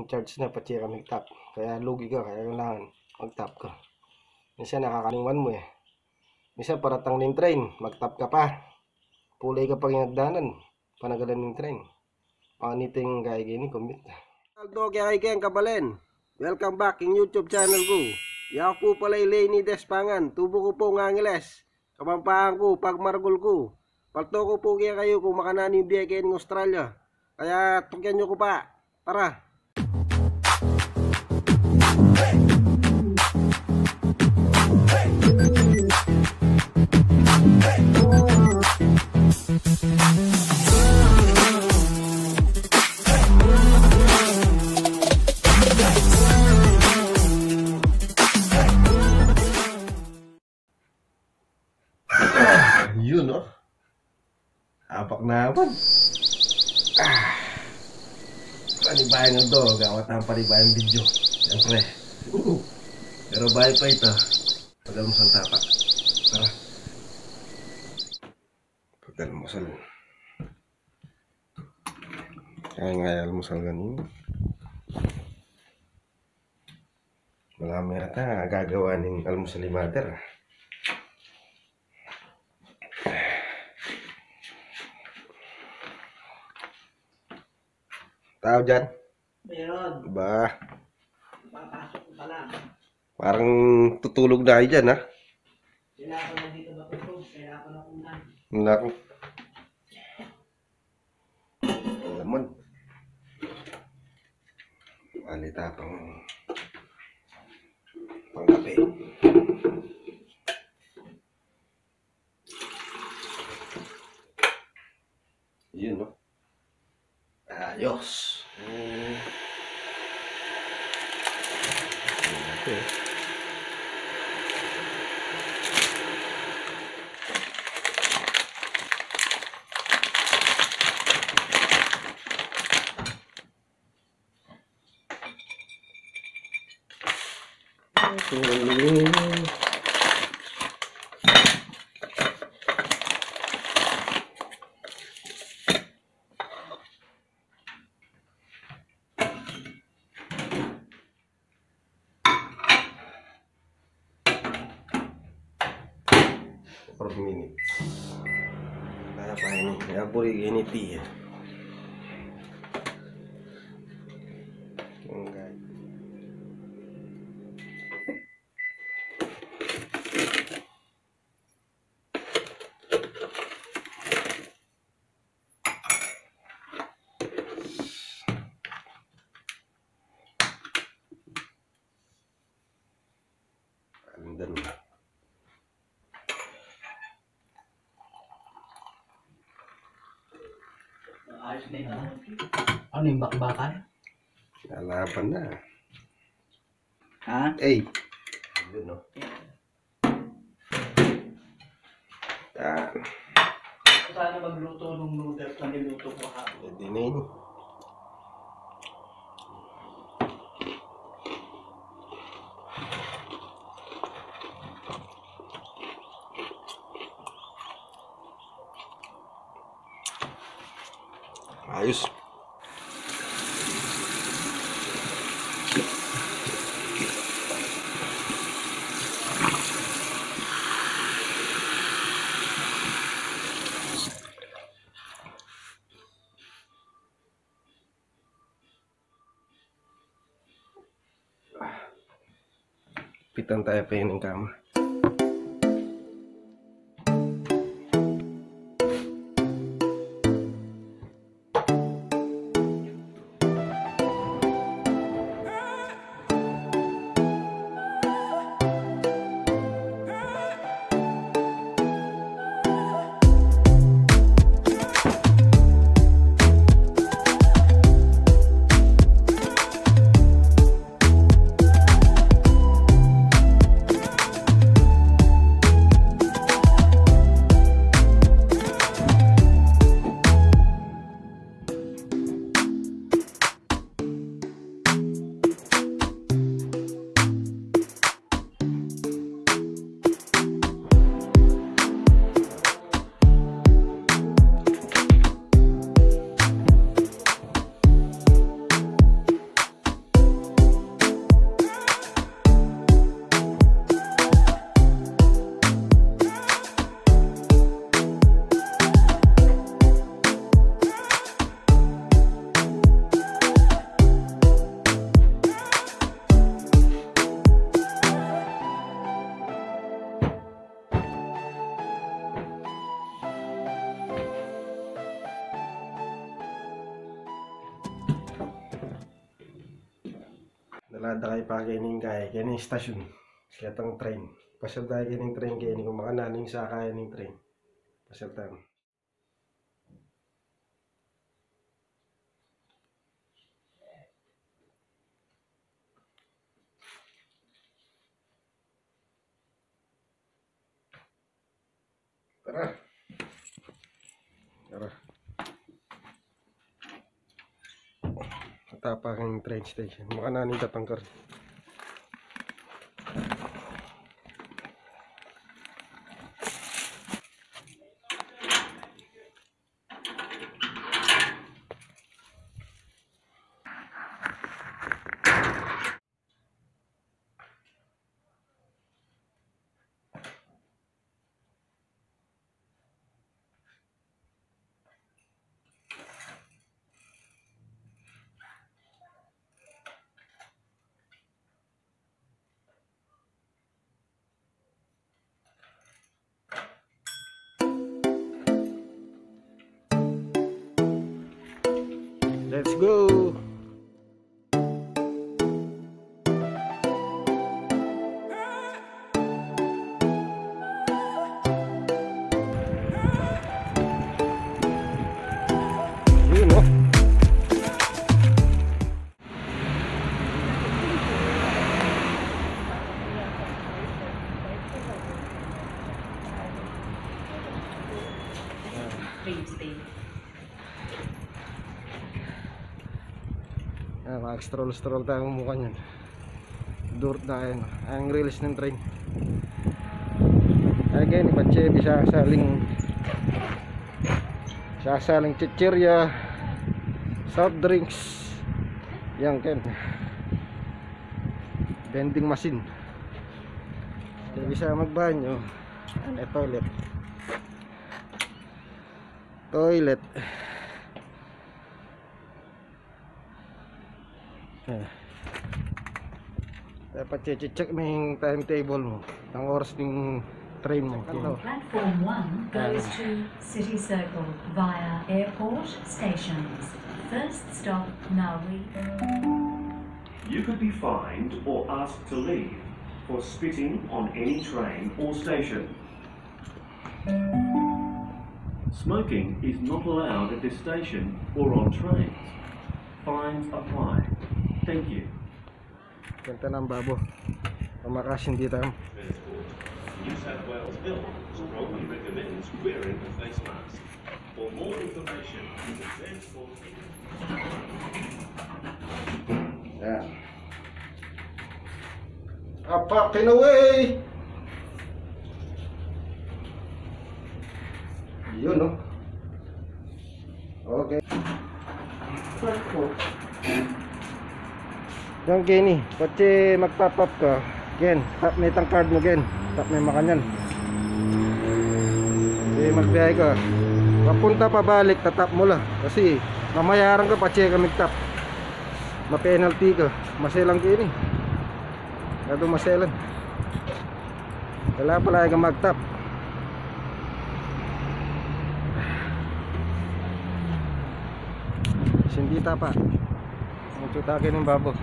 charge na pati ka mag-tap. Kaya lugi ka, kaya kailangan mag-tap ka. Minsan nakakalimwan mo eh. Minsan paratang ng train, mag-tap ka pa. Pulay ka pag inagdanan, panagalan ng train. Paniting kaya gini commute. Aldo kaya kayang kabalen. Welcome back in YouTube channel ko. Yaw po pala ilay ni Despangan. Tubo ko po ng Angeles. Kapampahan ko, pagmargol ko. Palto ko po kaya kayo kung makanani biya kayo ng Australia. Kaya tukyan nyo ko pa. Tara. Yun no. Apak naman. Panibayan ng dog. Gawat ang panibayan video. Siyempre. Pero bahay pa ito. Pag-almusal tapak. Tara. Pag-almusal. Kaya nga almusal ganun. Marami ata gagawa ng almusal ni mother. Tao dyan? Meron. Ba? Papasok ko pa lang. Parang tutulog na kayo dyan, ha? Kailangan ko na dito matutog. Kailangan ko na kunan. Naku. Lamon. Alita pang kape. Yun, no? Ayos. Okay. Per minute. Apa ini? Ya boleh gini ya. Enggak. Dan Ayos na ito. Ano yung bakbakan? lalaban na. Ha? Eh. Yun, no? Yan. Sana magluto ng noodles na niluto ko ha. Pwede na yun. Ayos. Pitan tayo pa yun ng kama. Dalada kayo pa kining kaya kining stasyon. Kaya tang train. Pasal tayo kining train kining kung makananing sa kaya ning train. Pasal tayo. Tara. Tara. Matapa kang train station. Makananing tatangkar. Let's go. Yun oh. Mag-stroll tayo mukha niyan. Durt na yun. Ang release ng train. Again, ipache di sasaling chichirya, soft drinks, yang ken vending machine. Kaya bisa magbanyo. Toilet. Dapat check mo yung timetable mo, ang oras ng train mo. Platform 1 goes to City Circle via airport stations. First stop, Nawi. You could be fined or asked to leave for spitting on any train or station. Smoking is not allowed at this station or on trains. Fines apply. Thank you. Kanta ng babo. Pamakasin dito. New South Wales Health strongly recommends wearing a face mask. For more information, visit Transport. Yan. Apakin away! Yun no? Okay. Yung gini, pati magpapap ka, gen, tap may tang card mo gen, tap may makanyan. Kasi magbiyahe ka, papunta pabalik, tatap mo lang. Kasi mamayaran ka, pati ka tap. Ma-penalty ka, maselang gini. Kado maselan. Wala pala ka magtap. Hindi tapa. Magtutakin ng babo.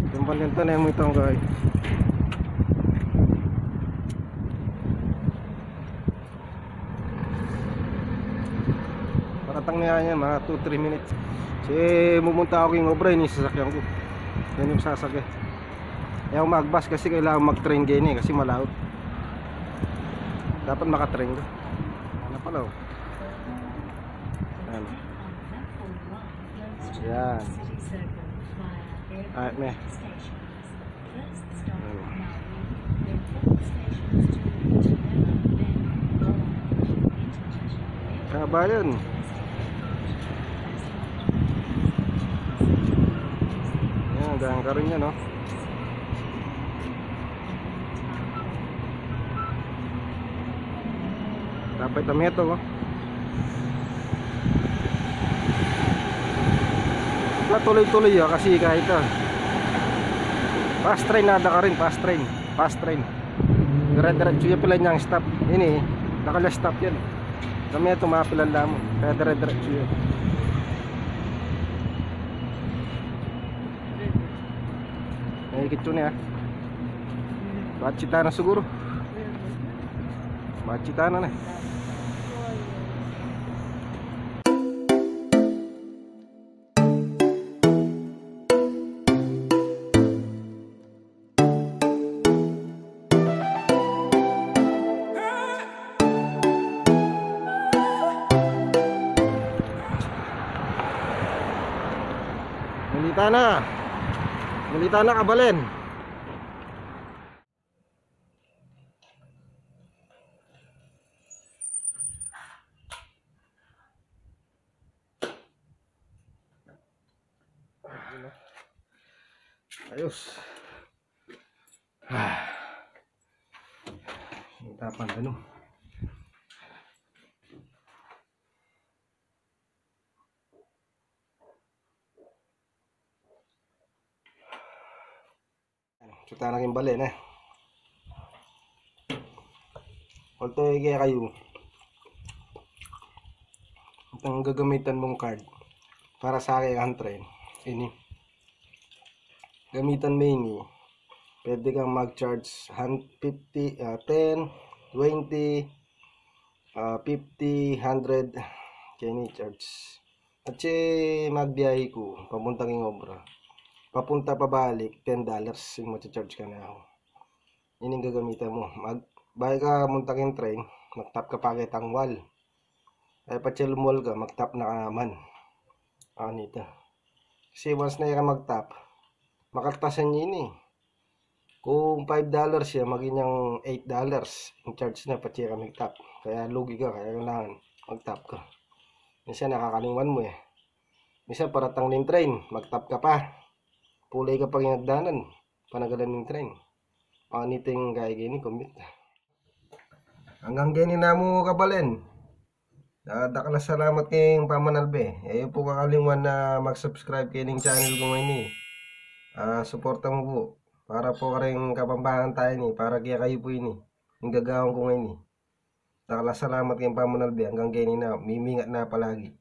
Tumpan na yung itong guy. Paratang niya yan mga 2-3 minutes. Kasi mumunta ako yung obra yung sasakyan ko. Yan yung sasakyan. Ayaw magbas kasi kailangan mag-train ganyan kasi malaot. Dapat makatrain ko. Ano pala oh. Yan. Alright, me. Kabayan. Yan, dahang ka rin yan, no? Dapat tameto, no? Tuloy-tuloy ya kasi kahit fast train nada ka rin, fast train dire-diretso yung pila niyang stop ini nakala stop yan kami ito mapilan lamang kaya dire-diretso yun kitsune ha. Bachita na siguro. Bachita na na. Mulita na kabalen. Ayos. Tapan ano. Suta na rin balen eh. Although kaya kayo itong gagamitan mong card para sa akin ang train ini gamitan mo ini, pwede kang mag-charge 50, 10, 20, 50, 100 kaya ni charge at magbiyahe ko papuntang ng obra. Papunta pabalik $10 yung mag-charge ka na ako. Yun yung gagamitan mo. Bahay ka muntaking train, mag-tap ka pa kitang wall. Ay patsel mall ka, mag-tap na kaman. Nito. Kasi once na yung mag-tap, makaltasan niya yun eh. Kung $5 siya, maging yung $8 yung charge na patsel ka mag-tap. Kaya lugi ka, kaya kailangan mag-tap ka. Minsan nakakalingan mo eh. Minsan paratang ng train, mag-tap ka pa. Pulay ka pag inagdanan, panagalan ng train. Paniting gaya gini, commute. Hanggang gini na mo kabalen. Dakala salamat kayong pamanalbe. Ayaw po kakalimutan na mag-subscribe kayo ng channel ko ngayon eh. Suporta mo po. Para po ka rin kapambangan tayo ni. Para kaya kayo po ini. Yung gagawin ko ngayon eh. Dakala salamat kayong pamanalbe. Hanggang gini na, mimingat na palagi.